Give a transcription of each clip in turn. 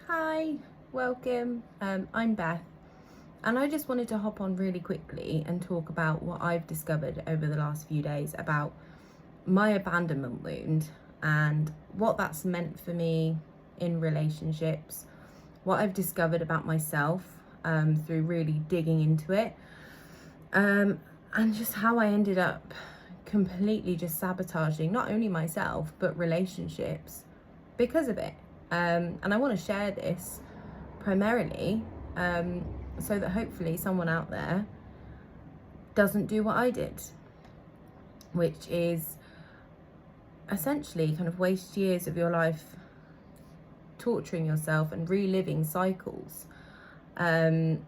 Hi, welcome. I'm Beth, and I just wanted to hop on really quickly and talk about what I've discovered over the last few days about my abandonment wound and what that's meant for me in relationships, what I've discovered about myself through really digging into it, and just how I ended up completely just sabotaging not only myself but relationships because of it. And I want to share this primarily so that hopefully someone out there doesn't do what I did, which is essentially kind of waste years of your life torturing yourself and reliving cycles. And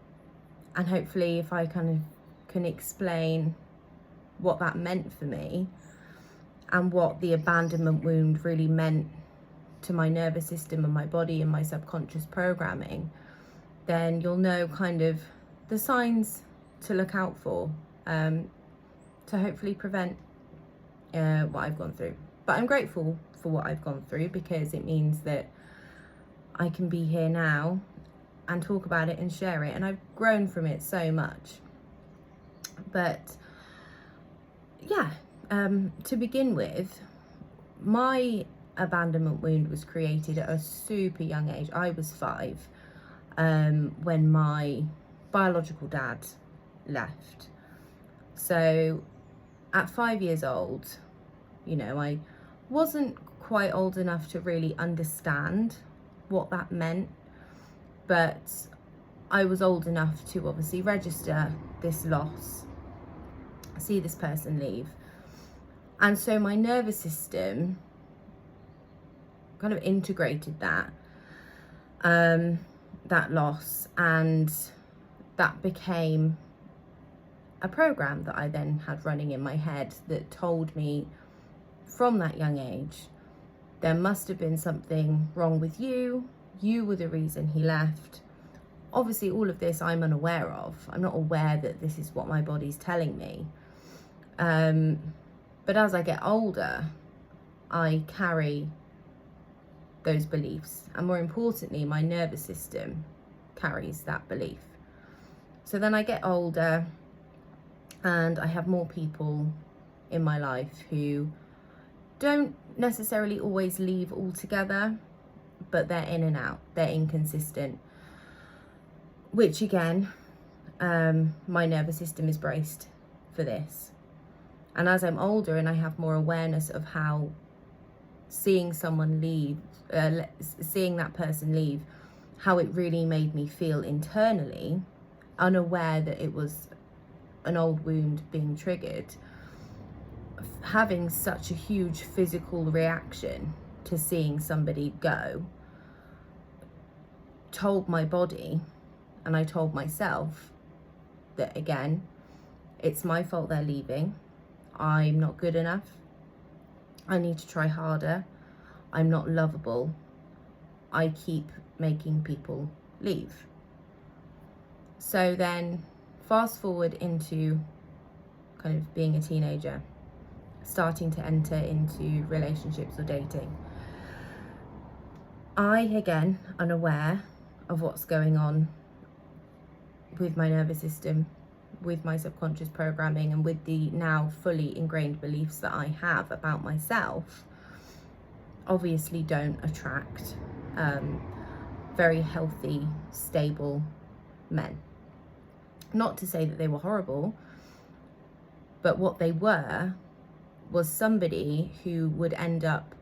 hopefully if I kind of can explain what that meant for me and what the abandonment wound really meant to my nervous system and my body and my subconscious programming, then you'll know kind of the signs to look out for to hopefully prevent what I've gone through. But I'm grateful for what I've gone through because it means that I can be here now and talk about it and share it, and I've grown from it so much. But yeah, to begin with, my abandonment wound was created at a super young age. I was 5 when my biological dad left. So at 5 years old, I wasn't quite old enough to really understand what that meant, but I was old enough to obviously register this loss, see this person leave. And so my nervous system kind of integrated that loss, and that became a program that I then had running in my head that told me from that young age, there must have been something wrong with you. You were the reason he left. Obviously, all of this I'm unaware of. I'm not aware that this is what my body's telling me. But as I get older, I carry those beliefs, and more importantly, my nervous system carries that belief. So then I get older and I have more people in my life who don't necessarily always leave altogether, but they're in and out, they're inconsistent, which again, my nervous system is braced for this. And as I'm older and I have more awareness of how seeing someone leave, seeing that person leave, how it really made me feel internally, unaware that it was an old wound being triggered, having such a huge physical reaction to seeing somebody go, told my body, and I told myself that again, it's my fault they're leaving. I'm not good enough. I need to try harder. I'm not lovable. I keep making people leave. So then fast forward into kind of being a teenager, starting to enter into relationships or dating. I, again, unaware of what's going on with my nervous system, with my subconscious programming, and with the now fully ingrained beliefs that I have about myself, obviously don't attract very healthy, stable men. Not to say that they were horrible, but what they were was somebody who would end up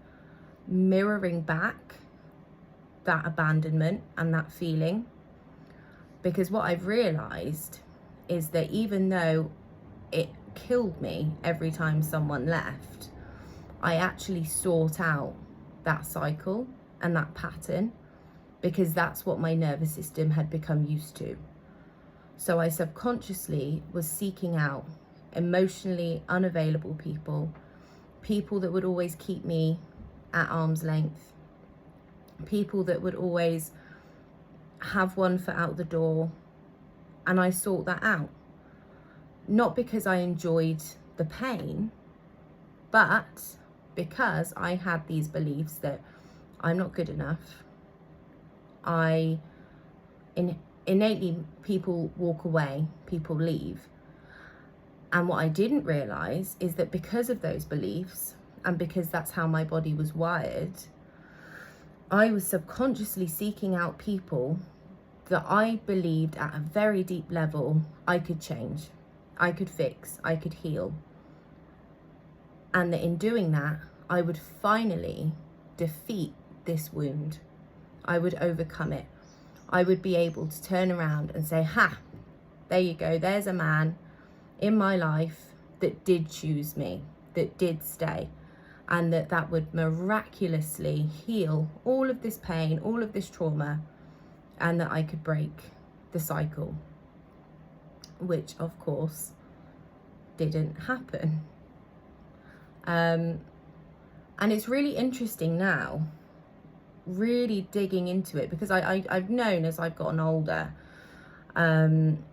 mirroring back that abandonment and that feeling. Because what I've realized is that even though it killed me every time someone left, I actually sought out that cycle and that pattern because that's what my nervous system had become used to. So I subconsciously was seeking out emotionally unavailable people, people that would always keep me at arm's length, people that would always have one foot out the door, and I sought that out. Not because I enjoyed the pain, but because I had these beliefs that I'm not good enough, Innately, people walk away, people leave. And what I didn't realize is that because of those beliefs, and because that's how my body was wired, I was subconsciously seeking out people that I believed at a very deep level I could change, I could fix, I could heal. And that in doing that, I would finally defeat this wound. I would overcome it. I would be able to turn around and say, ha, there you go, there's a man in my life that did choose me, that did stay, and that would miraculously heal all of this pain, all of this trauma, and that I could break the cycle, which of course didn't happen. And it's really interesting now, really digging into it, because I've known as I've gotten older, and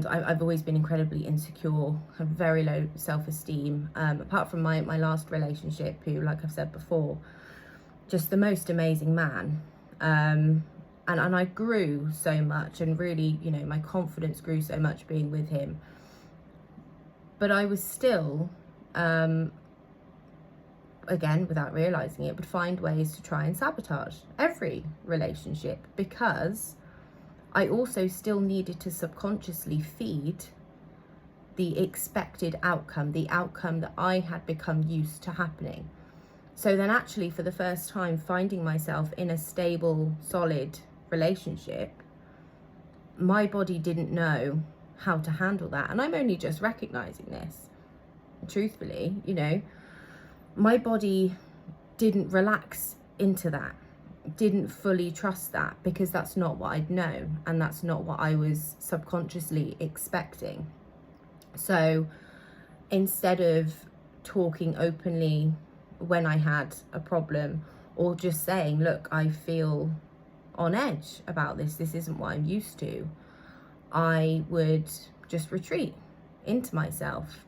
I've always been incredibly insecure, have very low self-esteem, apart from my last relationship, who, like I've said before, just the most amazing man. And I grew so much, and really, you know, my confidence grew so much being with him. But I was still, again, without realizing it, would find ways to try and sabotage every relationship, because I also still needed to subconsciously feed the expected outcome, the outcome that I had become used to happening. So then actually, for the first time, finding myself in a stable, solid relationship, my body didn't know how to handle that. And I'm only just recognizing this, truthfully, you know, my body didn't relax into that, didn't fully trust that, because that's not what I'd known, and that's not what I was subconsciously expecting. So instead of talking openly when I had a problem, or just saying, look, I feel on edge about this isn't what I'm used to, I would just retreat into myself.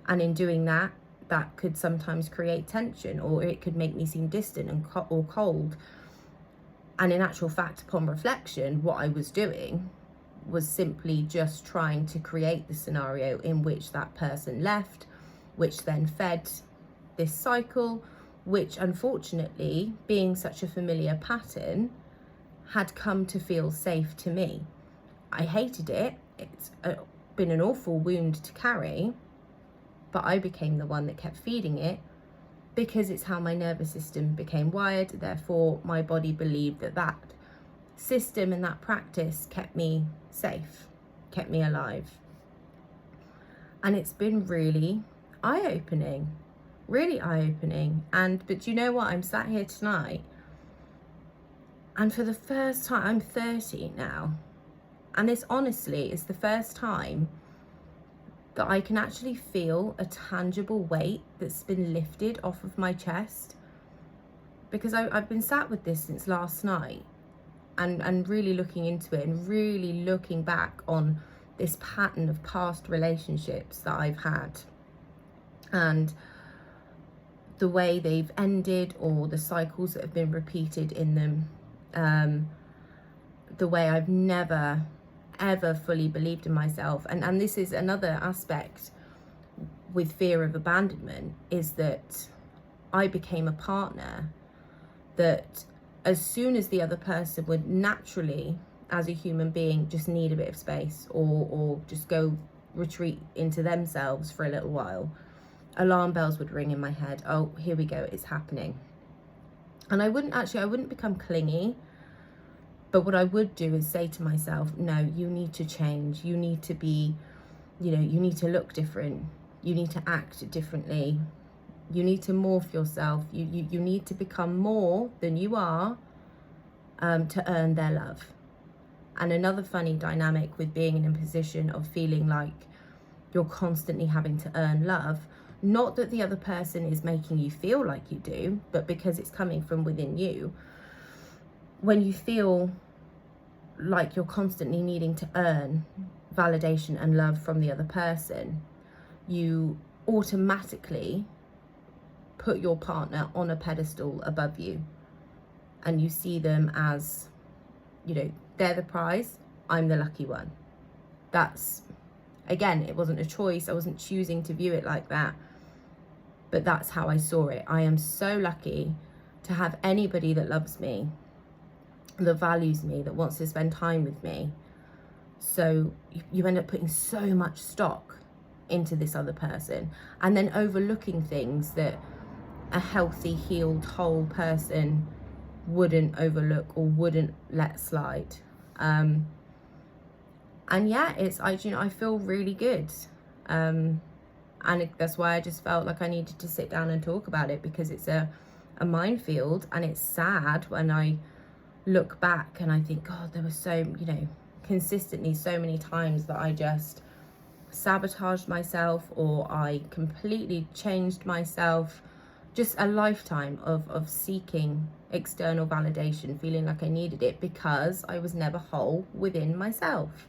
And in doing that, that could sometimes create tension, or it could make me seem distant and or cold. And in actual fact, upon reflection, what I was doing was simply just trying to create the scenario in which that person left, which then fed this cycle, which unfortunately, being such a familiar pattern, had come to feel safe to me. I hated it. It's been an awful wound to carry, but I became the one that kept feeding it, because it's how my nervous system became wired. Therefore, my body believed that that system and that practice kept me safe, kept me alive. And it's been really eye-opening, really eye-opening. But you know what? I'm sat here tonight, and for the first time, I'm 30 now, and this honestly is the first time that I can actually feel a tangible weight that's been lifted off of my chest, because I've been sat with this since last night, and really looking into it, and really looking back on this pattern of past relationships that I've had, and the way they've ended, or the cycles that have been repeated in them, the way I've never ever fully believed in myself. And this is another aspect with fear of abandonment, is that I became a partner that, as soon as the other person would naturally, as a human being, just need a bit of space, or just go retreat into themselves for a little while, alarm bells would ring in my head. Oh, here we go, it's happening. And I wouldn't become clingy, but what I would do is say to myself, no, you need to change. You need to be, you know, you need to look different. You need to act differently. You need to morph yourself. You need to become more than you are, to earn their love. And another funny dynamic with being in a position of feeling like you're constantly having to earn love, not that the other person is making you feel like you do, but because it's coming from within you. When you feel like you're constantly needing to earn validation and love from the other person, you automatically put your partner on a pedestal above you. and you see them as, you know, they're the prize, I'm the lucky one. That's, again, it wasn't a choice. I wasn't choosing to view it like that, but that's how I saw it. I am so lucky to have anybody that loves me, that values me, that wants to spend time with me. So you end up putting so much stock into this other person, and then overlooking things that a healthy, healed, whole person wouldn't overlook or wouldn't let slide. And yeah, I feel really good. And that's why I just felt like I needed to sit down and talk about it, because it's a minefield, and it's sad when I look back and I think, God, there was so, consistently so many times that I just sabotaged myself, or I completely changed myself. Just a lifetime of seeking external validation, feeling like I needed it because I was never whole within myself.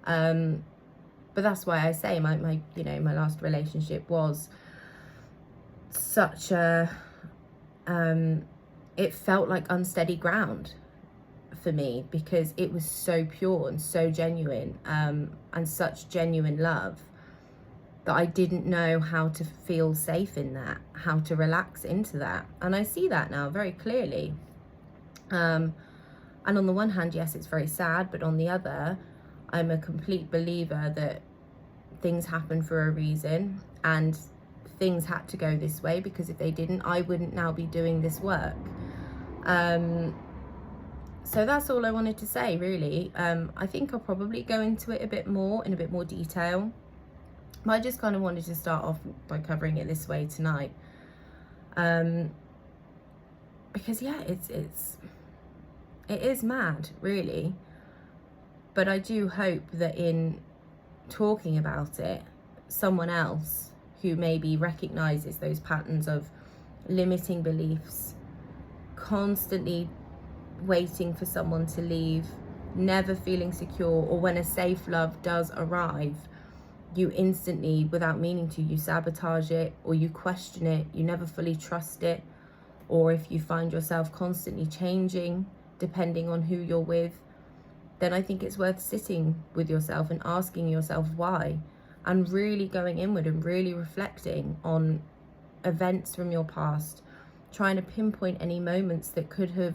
But that's why I say my last relationship was such a, it felt like unsteady ground for me, because it was so pure and so genuine, and such genuine love, that I didn't know how to feel safe in that, how to relax into that. And I see that now very clearly. And on the one hand, yes, it's very sad, but on the other, I'm a complete believer that things happen for a reason, and things had to go this way, because if they didn't, I wouldn't now be doing this work. So that's all I wanted to say, really. I think I'll probably go into it in a bit more detail. But I just kind of wanted to start off by covering it this way tonight. Because yeah, it is mad, really. But I do hope that in talking about it, someone else who maybe recognizes those patterns of limiting beliefs, constantly waiting for someone to leave, never feeling secure, or when a safe love does arrive, you instantly, without meaning to, you sabotage it, or you question it, you never fully trust it. Or if you find yourself constantly changing depending on who you're with, then I think it's worth sitting with yourself and asking yourself why, and really going inward and really reflecting on events from your past, trying to pinpoint any moments that could have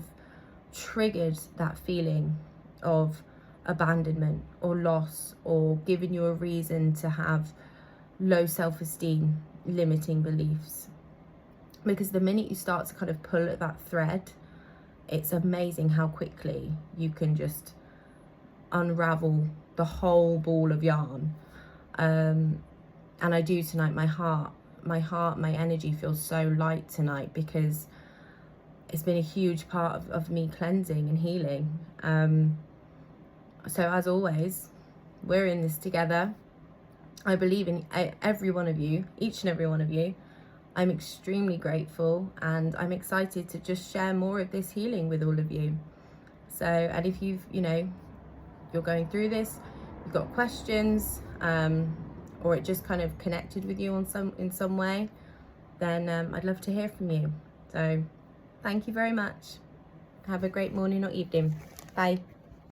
triggered that feeling of abandonment or loss, or given you a reason to have low self-esteem, limiting beliefs. Because the minute you start to kind of pull at that thread, it's amazing how quickly you can just unravel the whole ball of yarn. And I do tonight. My energy feels so light tonight, because it's been a huge part of me cleansing and healing. So as always, we're in this together. I believe in every one of you, each and every one of you. I'm extremely grateful, and I'm excited to just share more of this healing with all of you. So, and if you're going through this, you've got questions, or it just kind of connected with you in some way, then I'd love to hear from you. So thank you very much. Have a great morning or evening. Bye.